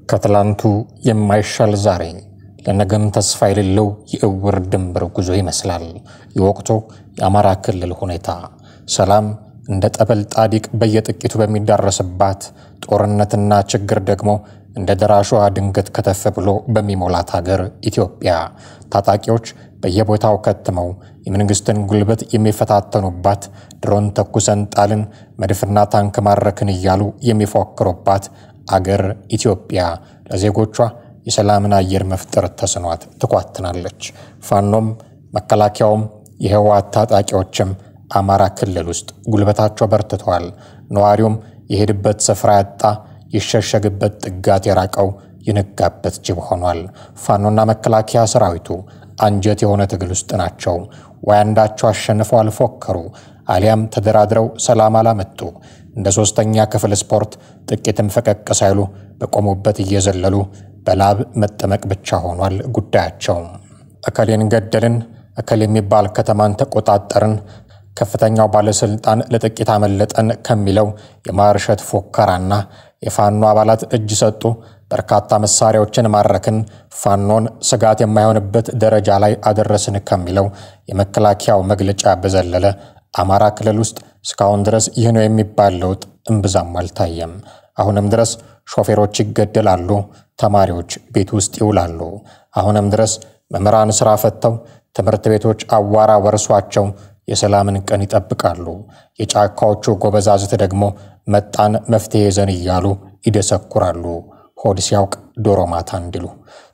ከትላንቱ የማይሻል ዛሬ ለነገም ተስፋ የሌለው የእውር ድንበር ጉዞ ይመስላል። የወቅቱ የአማራ ክልል ሁኔታ ሰላም እንደ ጠበል ጣዲቅ በየጥቂቱ በሚዳረስባት ጦርነትና ችግር ደግሞ እንደ ደራሽዋ ድንገት ከተፍ ብሎ በሚሞላት ሀገር ኢትዮጵያ ታጣቂዎች በየቦታው ከትመው የመንግስትን ጉልበት የሚፈታተኑባት ድሮን ተኩሰን ጣልን መድፍና ታንክ ማረክን እያሉ የሚፎክሩባት አገር ኢትዮጵያ ለዜጎቿ የሰላምን አየር መፍጠር ተስኗት ትኳትናለች። ፋኖም መከላከያውም የህወሓት ታጣቂዎችም አማራ ክልል ውስጥ ጉልበታቸው በርትቷል። ነዋሪውም የሄድበት ስፍራ ያጣ ይሸሸግበት ጥጋት የራቀው ይነጋበት ጅብ ሆኗል። ፋኖና መከላከያ ሰራዊቱ አንጀት የሆነ ትግል ውስጥ ናቸው። ወያንዳቸው አሸንፈው አልፎከሩ አሊያም ተደራድረው ሰላም አላመጡ። እንደ ሶስተኛ ክፍል ስፖርት ጥቂትም ፈቀቅ ሳይሉ በቆሙበት እየዘለሉ በላብ መጠመቅ ብቻ ሆኗል ጉዳያቸው። አከሌን ገደልን አከሌ የሚባል ከተማን ተቆጣጠርን ከፍተኛው ባለስልጣን ለጥቂት አመለጠን ከሚለው የማርሸት ፎከራና የፋኖ አባላት እጅ ሰጡ በርካታ መሳሪያዎችን ማረክን ፋኖን ስጋት የማይሆንበት ደረጃ ላይ አደረስን ከሚለው የመከላከያው መግለጫ በዘለለ አማራ ክልል ውስጥ እስካሁን ድረስ ይህ ነው የሚባል ለውጥ እምብዛም አልታየም። አሁንም ድረስ ሾፌሮች ይገደላሉ፣ ተማሪዎች ቤት ውስጥ ይውላሉ። አሁንም ድረስ መምህራን ስራ ፈተው ትምህርት ቤቶች አዋራ ወርሷቸው የሰላምን ቀን ይጠብቃሉ። የጫካዎቹ ጎበዛዝት ደግሞ መጣን መፍትሄ ይዘን እያሉ ይደሰኩራሉ። ሆድ ሲያውቅ ዶሮ ማታ እንዲሉ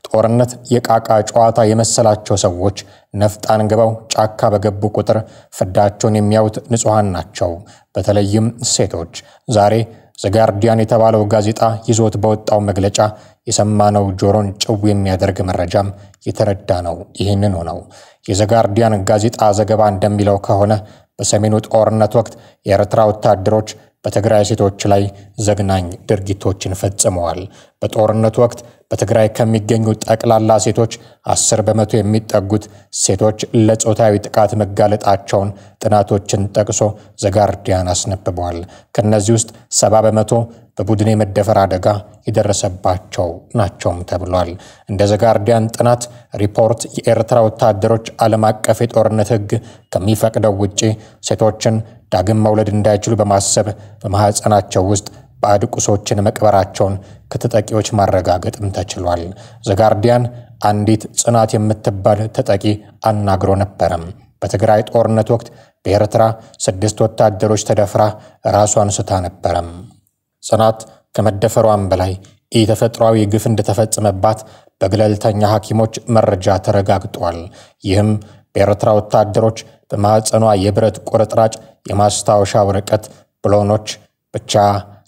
ጦርነት የቃቃ ጨዋታ የመሰላቸው ሰዎች ነፍጣን ገባው ጫካ በገቡ ቁጥር ፍዳቸውን የሚያዩት ንጹሃን ናቸው። በተለይም ሴቶች። ዛሬ ዘጋርዲያን የተባለው ጋዜጣ ይዞት በወጣው መግለጫ የሰማነው ጆሮን ጭው የሚያደርግ መረጃም የተረዳ ነው። ይህንን ነው የዘጋርዲያን ጋዜጣ ዘገባ እንደሚለው ከሆነ በሰሜኑ ጦርነት ወቅት የኤርትራ ወታደሮች በትግራይ ሴቶች ላይ ዘግናኝ ድርጊቶችን ፈጽመዋል። በጦርነቱ ወቅት በትግራይ ከሚገኙ ጠቅላላ ሴቶች 10% የሚጠጉት ሴቶች ለጾታዊ ጥቃት መጋለጣቸውን ጥናቶችን ጠቅሶ ዘጋርዲያን አስነብቧል። ከነዚህ ውስጥ 70% በቡድን የመደፈር አደጋ የደረሰባቸው ናቸውም ተብሏል። እንደ ዘጋርዲያን ጥናት ሪፖርት የኤርትራ ወታደሮች ዓለም አቀፍ የጦርነት ሕግ ከሚፈቅደው ውጪ ሴቶችን ዳግም መውለድ እንዳይችሉ በማሰብ በማህፀናቸው ውስጥ ባዕድ ቁሶችን መቅበራቸውን ከተጠቂዎች ማረጋገጥም ተችሏል። ዘጋርዲያን አንዲት ጽናት የምትባል ተጠቂ አናግሮ ነበረም። በትግራይ ጦርነት ወቅት በኤርትራ 6 ወታደሮች ተደፍራ ራሷን ስታ ነበረም። ጽናት ከመደፈሯም በላይ የተፈጥሯዊ ግፍ እንደተፈጸመባት በገለልተኛ ሐኪሞች መረጃ ተረጋግጧል። ይህም በኤርትራ ወታደሮች በማህፀኗ የብረት ቁርጥራጭ የማስታወሻ ወረቀት ብሎኖች ብቻ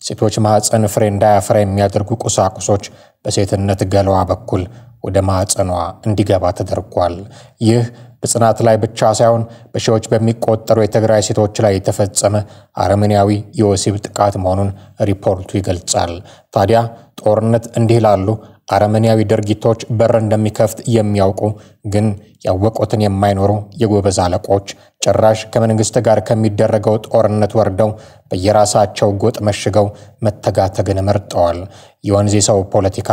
ሴቶች ማህፀን ፍሬ እንዳያፈራ የሚያደርጉ ቁሳቁሶች በሴትነት ገለዋ በኩል ወደ ማህፀኗ እንዲገባ ተደርጓል። ይህ በጽናት ላይ ብቻ ሳይሆን በሺዎች በሚቆጠሩ የትግራይ ሴቶች ላይ የተፈጸመ አረመኔያዊ የወሲብ ጥቃት መሆኑን ሪፖርቱ ይገልጻል። ታዲያ ጦርነት እንዲህ ላሉ አረመኔያዊ ድርጊቶች በር እንደሚከፍት የሚያውቁ ግን ያወቁትን የማይኖሩ የጎበዝ አለቆች ጭራሽ ከመንግስት ጋር ከሚደረገው ጦርነት ወርደው በየራሳቸው ጎጥ መሽገው መተጋተግን መርጠዋል። የወንዜ ሰው ፖለቲካ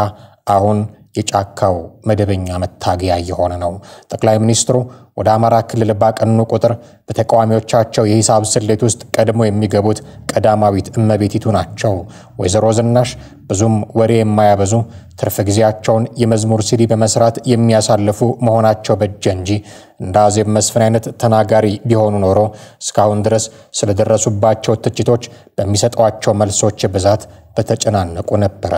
አሁን የጫካው መደበኛ መታገያ የሆነ ነው። ጠቅላይ ሚኒስትሩ ወደ አማራ ክልል ባቀኑ ቁጥር በተቃዋሚዎቻቸው የሂሳብ ስሌት ውስጥ ቀድሞ የሚገቡት ቀዳማዊት እመቤቲቱ ናቸው። ወይዘሮ ዝናሽ ብዙም ወሬ የማያበዙ ትርፍ ጊዜያቸውን የመዝሙር ሲዲ በመስራት የሚያሳልፉ መሆናቸው በጀ እንጂ እንደ አዜብ መስፍን አይነት ተናጋሪ ቢሆኑ ኖሮ እስካሁን ድረስ ስለደረሱባቸው ትችቶች በሚሰጧቸው መልሶች ብዛት በተጨናነቁ ነበረ።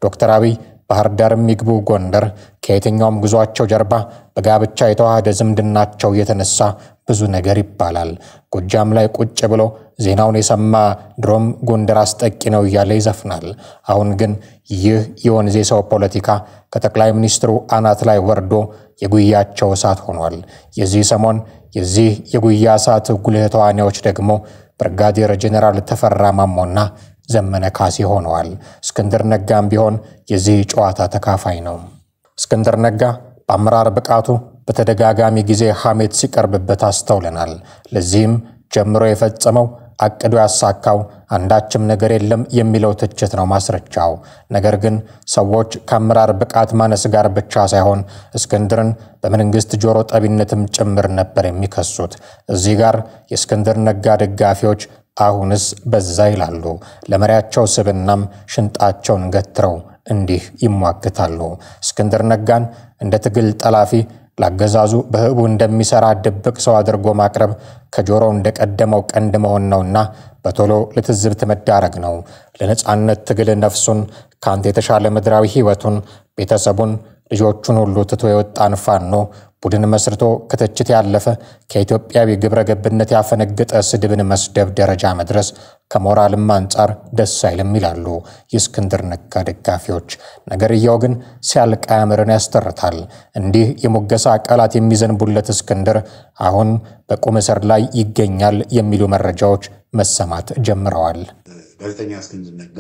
ዶክተር አብይ ባህር ዳርም ይግቡ ጎንደር ከየትኛውም ጉዟቸው ጀርባ በጋብቻ የተዋሃደ ዝምድናቸው የተነሳ ብዙ ነገር ይባላል። ጎጃም ላይ ቁጭ ብሎ ዜናውን የሰማ ድሮም ጎንደር አስጠቂ ነው እያለ ይዘፍናል። አሁን ግን ይህ የወንዜ ሰው ፖለቲካ ከጠቅላይ ሚኒስትሩ አናት ላይ ወርዶ የጉያቸው እሳት ሆኗል። የዚህ ሰሞን የዚህ የጉያ እሳት ጉልህ ተዋናዮች ደግሞ ብርጋዴር ጄኔራል ተፈራ ማሞና ዘመነ ካሴ ሆነዋል። እስክንድር ነጋም ቢሆን የዚህ ጨዋታ ተካፋይ ነው። እስክንድር ነጋ በአመራር ብቃቱ በተደጋጋሚ ጊዜ ሐሜት ሲቀርብበት አስተውለናል። ለዚህም ጀምሮ የፈጸመው አቅዶ ያሳካው አንዳችም ነገር የለም የሚለው ትችት ነው ማስረጃው። ነገር ግን ሰዎች ከአመራር ብቃት ማነስ ጋር ብቻ ሳይሆን እስክንድርን በመንግስት ጆሮ ጠቢነትም ጭምር ነበር የሚከሱት። እዚህ ጋር የእስክንድር ነጋ ደጋፊዎች አሁንስ በዛ ይላሉ። ለመሪያቸው ስብናም ሽንጣቸውን ገትረው እንዲህ ይሟገታሉ። እስክንድር ነጋን እንደ ትግል ጠላፊ ላገዛዙ በህቡ እንደሚሰራ ድብቅ ሰው አድርጎ ማቅረብ ከጆሮው እንደቀደመው ቀንድ መሆን ነውና በቶሎ ለትዝብት መዳረግ ነው። ለነጻነት ትግል ነፍሱን ካንተ የተሻለ ምድራዊ ህይወቱን ቤተሰቡን ልጆቹን ሁሉ ትቶ የወጣን ፋኖ ቡድን መስርቶ ከተችት ያለፈ ከኢትዮጵያዊ ግብረ ገብነት ያፈነገጠ ስድብን መስደብ ደረጃ መድረስ ከሞራልም አንጻር ደስ አይልም ይላሉ የእስክንድር ነጋ ደጋፊዎች። ነገርየው ግን ሲያልቅ አያምርን ያስተርታል። እንዲህ የሞገሳ ቃላት የሚዘንቡለት እስክንድር አሁን በቁም እስር ላይ ይገኛል የሚሉ መረጃዎች መሰማት ጀምረዋል። ጋዜጠኛ እስክንድር ነጋ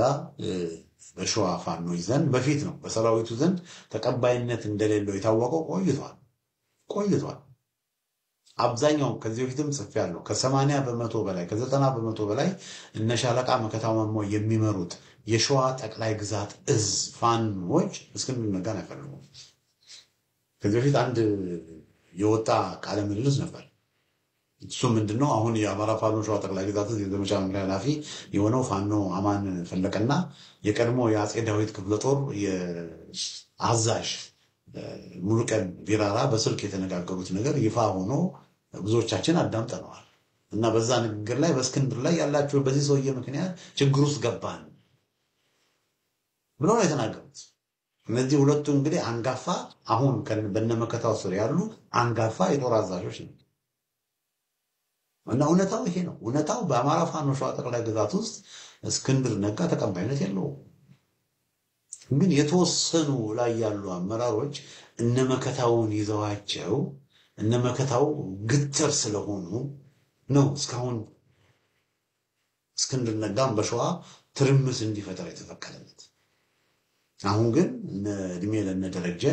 በሸዋ ፋኖች ዘንድ በፊት ነው በሰራዊቱ ዘንድ ተቀባይነት እንደሌለው የታወቀው ቆይቷል። አብዛኛው ከዚህ በፊትም ጽፌያለሁ ከ80% በላይ ከ90% በላይ እነ ሻለቃ መከታው ማሞ የሚመሩት የሸዋ ጠቅላይ ግዛት እዝ ፋኖች እስክንድር ነጋን አይፈልጉም። ከዚህ በፊት አንድ የወጣ ቃለ ምልልስ ነበር። እሱ ምንድነው አሁን የአማራ ፋኖ ሸዋ ጠቅላይ ግዛት እዝ የዘመቻ መምሪያ ኃላፊ የሆነው ፋኖ አማን ፈለቀና የቀድሞ የአጼ ዳዊት ክፍለ ጦር የአዛዥ ሙሉቀን ቢራራ በስልክ የተነጋገሩት ነገር ይፋ ሆኖ ብዙዎቻችን አዳምጠነዋል። እና በዛ ንግግር ላይ በእስክንድር ላይ ያላችሁ በዚህ ሰውዬ ምክንያት ችግር ውስጥ ገባን ብለው የተናገሩት እነዚህ ሁለቱ እንግዲህ አንጋፋ አሁን በነመከታው ስር ያሉ አንጋፋ የጦር አዛዦች ነው። እና እውነታው ይሄ ነው። እውነታው በአማራ ፋኖ ሸዋ ጠቅላይ ግዛት ውስጥ እስክንድር ነጋ ተቀባይነት የለውም። ግን የተወሰኑ ላይ ያሉ አመራሮች እነመከታውን ይዘዋቸው እነመከታው ግትር ስለሆኑ ነው እስካሁን እስክንድር ነጋም በሸዋ ትርምስ እንዲፈጠር የተፈቀደለት። አሁን ግን እድሜ ለነደረጀ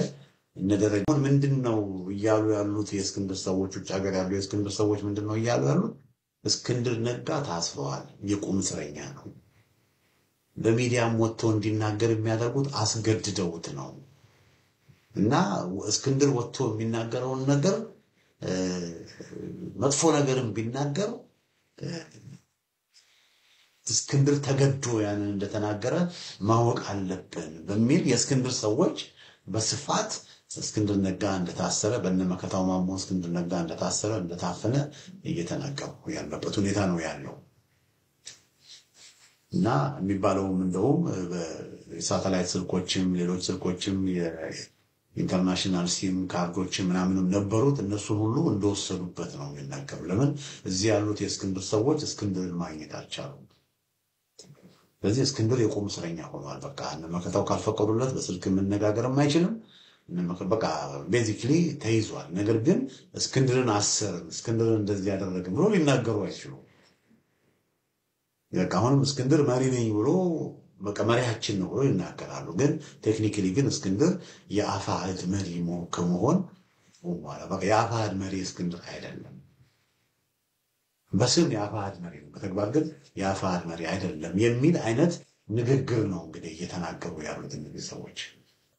ምንድነው እያሉ ያሉት የእስክንድር ሰዎች ውጭ ሀገር ያሉ የእስክንድር ሰዎች ምንድነው እያሉ ያሉት? እስክንድር ነጋ ታስሯል፣ የቁም እስረኛ ነው። በሚዲያም ወጥቶ እንዲናገር የሚያደርጉት አስገድደውት ነው። እና እስክንድር ወጥቶ የሚናገረውን ነገር መጥፎ ነገርም ቢናገር እስክንድር ተገዶ ያንን እንደተናገረ ማወቅ አለብን በሚል የእስክንድር ሰዎች በስፋት እስክንድር ነጋ እንደታሰረ በነመከታው ማሞ እስክንድር ነጋ እንደታሰረ እንደታፈነ እየተናገሩ ያለበት ሁኔታ ነው ያለው። እና የሚባለውም እንደውም በሳተላይት ስልኮችም ሌሎች ስልኮችም የኢንተርናሽናል ሲም ካርዶችም ምናምንም ነበሩት እነሱን ሁሉ እንደወሰዱበት ነው የሚናገሩ። ለምን እዚህ ያሉት የእስክንድር ሰዎች እስክንድርን ማግኘት አልቻሉም። ስለዚህ እስክንድር የቁም እስረኛ ሆኗል። በቃ እነመከታው ካልፈቀዱለት በስልክ መነጋገርም አይችልም። በቃ ቤዚክሊ ተይዟል። ነገር ግን እስክንድርን አሰርን እስክንድርን እንደዚህ ያደረግን ብሎ ሊናገሩ አይችሉም። አሁንም እስክንድር መሪ ነኝ ብሎ በቃ መሪያችን ነው ብሎ ይናገራሉ። ግን ቴክኒካሊ ግን እስክንድር የአፋሕድ መሪ ከመሆን በቃ የአፋሕድ መሪ እስክንድር አይደለም። በስም የአፋሕድ መሪ ነው፣ በተግባር ግን የአፋሕድ መሪ አይደለም የሚል አይነት ንግግር ነው እንግዲህ እየተናገሩ ያሉት እነዚህ ሰዎች።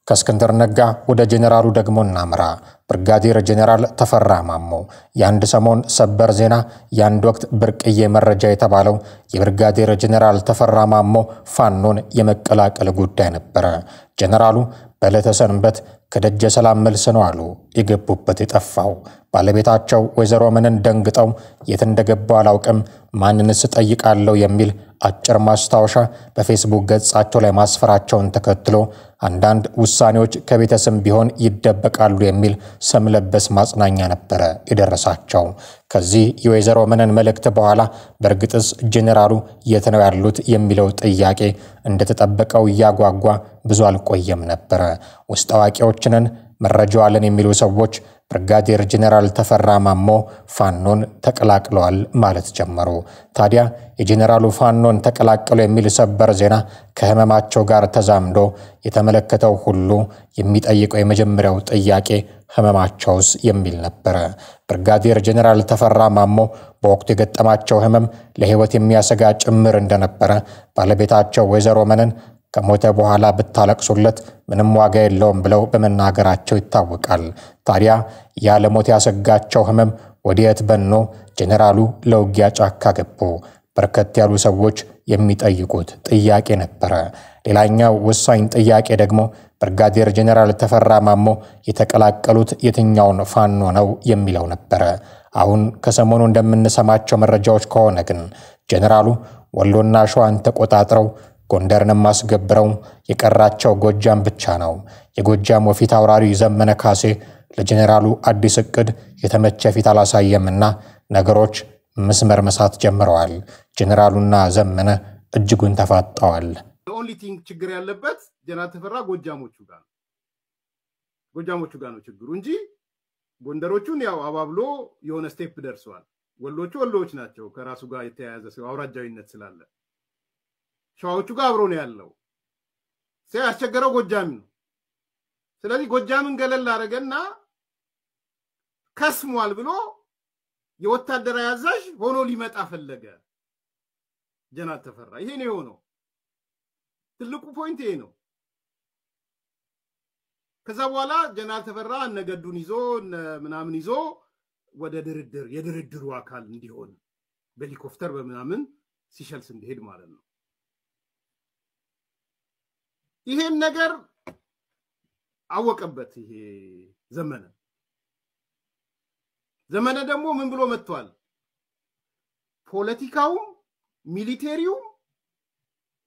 ከእስክንድር ነጋ ወደ ጄኔራሉ ደግሞ እናምራ። ብርጋዴር ጄኔራል ተፈራ ማሞ የአንድ ሰሞን ሰበር ዜና የአንድ ወቅት ብርቅዬ መረጃ የተባለው የብርጋዴር ጄኔራል ተፈራ ማሞ ፋኖን የመቀላቀል ጉዳይ ነበረ። ጄኔራሉ በዕለተ ሰንበት ከደጀ ሰላም መልስ ነው አሉ የገቡበት የጠፋው። ባለቤታቸው ወይዘሮ ምንን ደንግጠው የት እንደገቡ አላውቅም ማንንስ ጠይቃለሁ የሚል አጭር ማስታወሻ በፌስቡክ ገጻቸው ላይ ማስፈራቸውን ተከትሎ አንዳንድ ውሳኔዎች ከቤተሰብ ቢሆን ይደበቃሉ የሚል ሰምለበስ ማጽናኛ ነበረ የደረሳቸው። ከዚህ የወይዘሮ ምንን መልእክት በኋላ በርግጥስ ጄኔራሉ የት ነው ያሉት የሚለው ጥያቄ እንደተጠበቀው ያጓጓ ብዙ አልቆየም ነበር። ውስጥ አዋቂዎችንን መረጃው አለን የሚሉ ሰዎች ብርጋዴር ጄኔራል ተፈራ ማሞ ፋኖን ተቀላቅለዋል ማለት ጀመሩ። ታዲያ የጄኔራሉ ፋኖን ተቀላቀሉ የሚል ሰበር ዜና ከህመማቸው ጋር ተዛምዶ የተመለከተው ሁሉ የሚጠይቀው የመጀመሪያው ጥያቄ ህመማቸውስ የሚል ነበር። ብርጋዴር ጀነራል ተፈራ ማሞ በወቅቱ የገጠማቸው ህመም ለህይወት የሚያሰጋ ጭምር እንደነበረ ባለቤታቸው ወይዘሮ መነን ከሞተ በኋላ ብታለቅሱለት ምንም ዋጋ የለውም ብለው በመናገራቸው ይታወቃል። ታዲያ ያለ ሞት ያሰጋቸው ህመም ወዲያት በኖ ጀነራሉ ለውጊያ ጫካ ገቡ። በርከት ያሉ ሰዎች የሚጠይቁት ጥያቄ ነበር። ሌላኛው ወሳኝ ጥያቄ ደግሞ ብርጋዴር ጀነራል ተፈራ ማሞ የተቀላቀሉት የትኛውን ፋኖ ነው የሚለው ነበር። አሁን ከሰሞኑ እንደምንሰማቸው መረጃዎች ከሆነ ግን ጀነራሉ ወሎና ሸዋን ተቆጣጥረው ጎንደርንም አስገብረው የቀራቸው ጎጃም ብቻ ነው። የጎጃም ወፊት አውራሪ ዘመነ ካሴ ለጀነራሉ አዲስ እቅድ የተመቸ ፊት አላሳየምና ነገሮች መስመር መሳት ጀምረዋል። ጀነራሉና ዘመነ እጅጉን ተፋጠዋል። ኦንሊ ቲንግ ችግር ያለበት ጀነራል ተፈራ ጎጃሞቹ ጋር ነው ችግሩ እንጂ ጎንደሮቹን ያው አባብሎ የሆነ ስቴፕ ደርሰዋል። ወሎዎች ናቸው ከራሱ ጋር የተያያዘ ሰው አውራጃዊነት ስላለ ሸዋዎቹ ጋር አብሮ ነው ያለው። ሲያስቸገረው ጎጃም ነው። ስለዚህ ጎጃምን ገለል አረገና ከስሟል ብሎ የወታደራዊ አዛዥ ሆኖ ሊመጣ ፈለገ ጀነራል ተፈራ። ይሄ ነው የሆነው። ትልቁ ፖይንት ይሄ ነው። ከዛ በኋላ ጀነራል ተፈራ ነገዱን ይዞ ምናምን ይዞ ወደ የድርድሩ አካል እንዲሆን በሄሊኮፕተር በምናምን ሲሸልስ እንዲሄድ ማለት ነው። ይሄን ነገር አወቀበት ይሄ ዘመነ ደግሞ ምን ብሎ መጥቷል? ፖለቲካው ሚሊቴሪው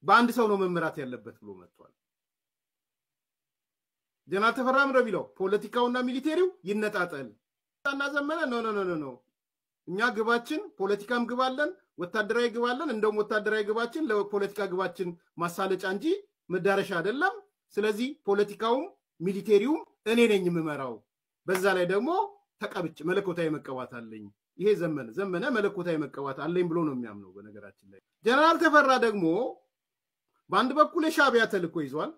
በአንድ ሰው ነው መመራት ያለበት ብሎ መጥቷል። ጀነራል ተፈራ ምንድነው ቢለው? ፖለቲካውና ሚሊቴሪው ይነጣጣል እና ዘመነ ኖ እኛ ግባችን ፖለቲካም ግባለን ወታደራዊ ግባለን። እንደውም ወታደራዊ ግባችን ለፖለቲካ ግባችን ማሳለጫ እንጂ መዳረሻ አይደለም። ስለዚህ ፖለቲካውም ሚሊቴሪውም እኔ ነኝ የምመራው። በዛ ላይ ደግሞ ተቀብጭ መለኮታዊ መቀባት አለኝ። ይሄ ዘመነ መለኮታዊ መቀባት አለኝ ብሎ ነው የሚያምነው። በነገራችን ላይ ጀነራል ተፈራ ደግሞ በአንድ በኩል የሻቢያ ተልኮ ይዟል።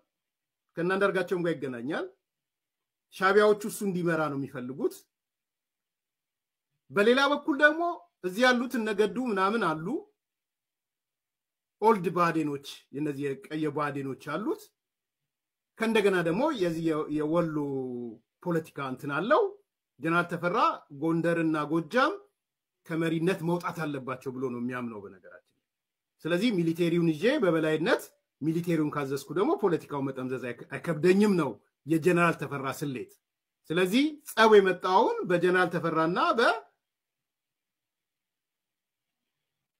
ከናንዳርጋቸውም ጋር ይገናኛል። ሻቢያዎቹ እሱ እንዲመራ ነው የሚፈልጉት። በሌላ በኩል ደግሞ እዚህ ያሉት ነገዱ ምናምን አሉ። ኦልድ ባዴኖች የነዚህ ቀየ ባዴኖች አሉት። ከእንደገና ደግሞ የዚህ የወሎ ፖለቲካ እንትን አለው። ጀነራል ተፈራ ጎንደርና ጎጃም ከመሪነት መውጣት አለባቸው ብሎ ነው የሚያምነው በነገራችን። ስለዚህ ሚሊቴሪውን ይዤ በበላይነት ሚሊቴሪውን ካዘዝኩ ደግሞ ፖለቲካው መጠምዘዝ አይከብደኝም ነው የጀነራል ተፈራ ስሌት። ስለዚህ ጸብ የመጣውን በጀነራል ተፈራና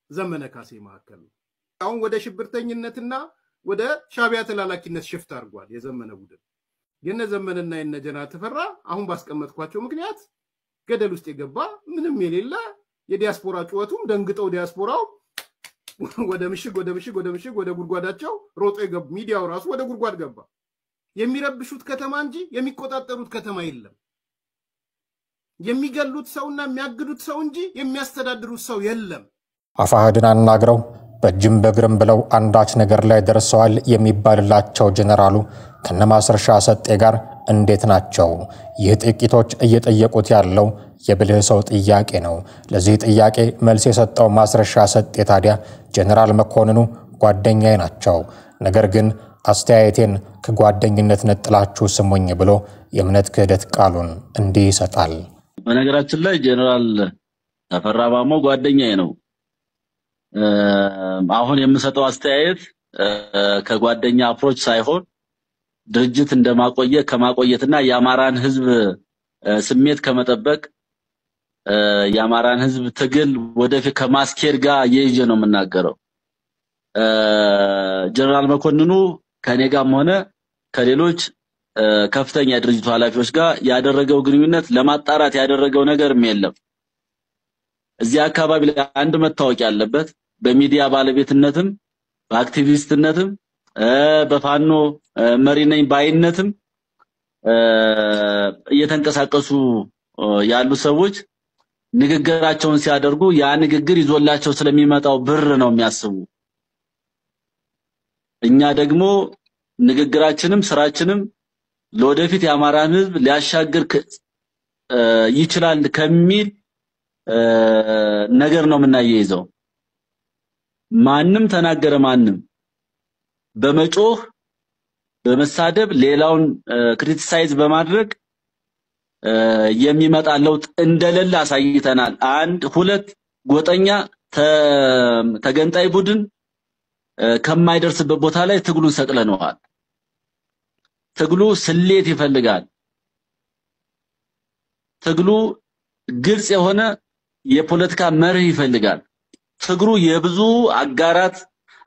በዘመነ ካሴ መካከል ነው። አሁን ወደ ሽብርተኝነትና ወደ ሻቢያ ተላላኪነት ሽፍት አድርጓል የዘመነ ቡድን። የነዘመነና የነጀነራል ተፈራ አሁን ባስቀመጥኳቸው ምክንያት ገደል ውስጥ የገባ ምንም የሌለ የዲያስፖራ ጩኸቱም ደንግጠው ዲያስፖራው ወደ ምሽግ ወደ ጉድጓዳቸው ሮጦ የገቡ ሚዲያው ራሱ ወደ ጉድጓድ ገባ። የሚረብሹት ከተማ እንጂ የሚቆጣጠሩት ከተማ የለም። የሚገሉት ሰውና የሚያግዱት ሰው እንጂ የሚያስተዳድሩት ሰው የለም። አፋሕድን አናግረው በጅም በግርም ብለው አንዳች ነገር ላይ ደርሰዋል የሚባልላቸው ጀነራሉ ከነማስረሻ ሰጤ ጋር እንዴት ናቸው? ይህ ጥቂቶች እየጠየቁት ያለው የብልህ ሰው ጥያቄ ነው። ለዚህ ጥያቄ መልስ የሰጠው ማስረሻ ሰጤ ታዲያ ጀነራል መኮንኑ ጓደኛዬ ናቸው፣ ነገር ግን አስተያየቴን ከጓደኝነት ነጥላችሁ ስሙኝ ብሎ የእምነት ክህደት ቃሉን እንዲህ ይሰጣል። በነገራችን ላይ ጀነራል ተፈራ ማሞ ጓደኛዬ ነው። አሁን የምሰጠው አስተያየት ከጓደኛ አፕሮች ሳይሆን ድርጅት ከማቆየትና የአማራን ህዝብ ስሜት ከመጠበቅ የአማራን ህዝብ ትግል ወደፊት ከማስኬድ ጋር የይዤ ነው የምናገረው። ጀነራል መኮንኑ ከኔ ጋርም ሆነ ከሌሎች ከፍተኛ ድርጅቱ ኃላፊዎች ጋር ያደረገው ግንኙነት ለማጣራት ያደረገው ነገርም የለም። እዚህ አካባቢ ላይ አንድ መታወቅ ያለበት በሚዲያ ባለቤትነትም በአክቲቪስትነትም በፋኖ መሪ ነኝ ባይነትም እየተንቀሳቀሱ ያሉ ሰዎች ንግግራቸውን ሲያደርጉ ያ ንግግር ይዞላቸው ስለሚመጣው ብር ነው የሚያስቡ። እኛ ደግሞ ንግግራችንም ስራችንም ለወደፊት የአማራን ህዝብ ሊያሻግር ይችላል ከሚል ነገር ነው የምናያይዘው። ማንም ተናገረ ማንም በመጮህ በመሳደብ ሌላውን ክሪቲሳይዝ በማድረግ የሚመጣ ለውጥ እንደሌለ አሳይተናል። አንድ ሁለት ጎጠኛ ተገንጣይ ቡድን ከማይደርስበት ቦታ ላይ ትግሉን ሰቅለነዋል። ትግሉ ስሌት ይፈልጋል። ትግሉ ግልጽ የሆነ የፖለቲካ መርህ ይፈልጋል። ትግሉ የብዙ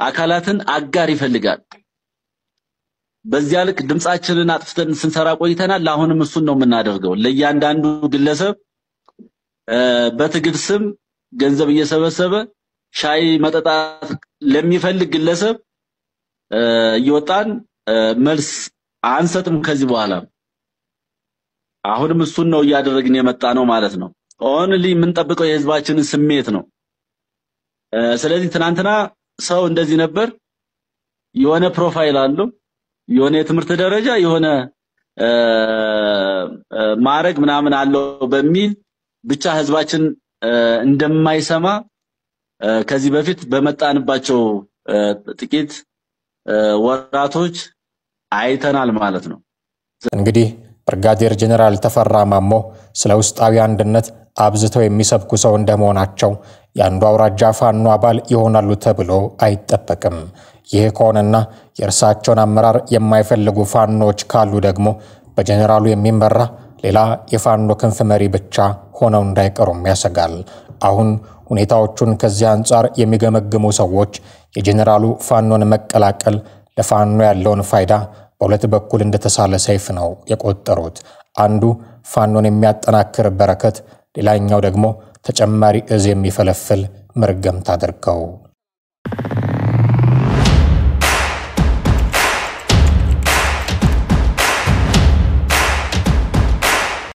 አካላትን አጋር ይፈልጋል። በዚያ ልክ ድምጻችንን አጥፍተን ስንሰራ ቆይተናል። አሁንም እሱን ነው የምናደርገው። ለእያንዳንዱ ግለሰብ በትግል ስም ገንዘብ እየሰበሰበ ሻይ መጠጣት ለሚፈልግ ግለሰብ እየወጣን መልስ አንሰጥም። ከዚህ በኋላ አሁንም እሱን ነው እያደረግን የመጣ ነው ማለት ነው። ኦንሊ የምንጠብቀው የህዝባችንን ስሜት ነው። ስለዚህ ትናንትና ሰው እንደዚህ ነበር፣ የሆነ ፕሮፋይል አለው፣ የሆነ የትምህርት ደረጃ፣ የሆነ ማረግ ምናምን አለው በሚል ብቻ ህዝባችን እንደማይሰማ ከዚህ በፊት በመጣንባቸው ጥቂት ወራቶች አይተናል ማለት ነው። እንግዲህ ብርጋዴር ጀነራል ተፈራ ማሞ ስለ ውስጣዊ አንድነት አብዝተው የሚሰብኩ ሰው እንደመሆናቸው ያንዱ አውራጃ ፋኖ አባል ይሆናሉ ተብሎ አይጠበቅም። ይህ ከሆነና የእርሳቸውን አመራር የማይፈልጉ ፋኖች ካሉ ደግሞ በጀነራሉ የሚመራ ሌላ የፋኖ ክንፍ መሪ ብቻ ሆነው እንዳይቀሩም ያሰጋል። አሁን ሁኔታዎቹን ከዚህ አንጻር የሚገመግሙ ሰዎች የጀነራሉ ፋኖን መቀላቀል ለፋኖ ያለውን ፋይዳ በሁለት በኩል እንደተሳለ ሰይፍ ነው የቆጠሩት። አንዱ ፋኖን የሚያጠናክር በረከት፣ ሌላኛው ደግሞ ተጨማሪ እዝ የሚፈለፍል መርገምት አድርገው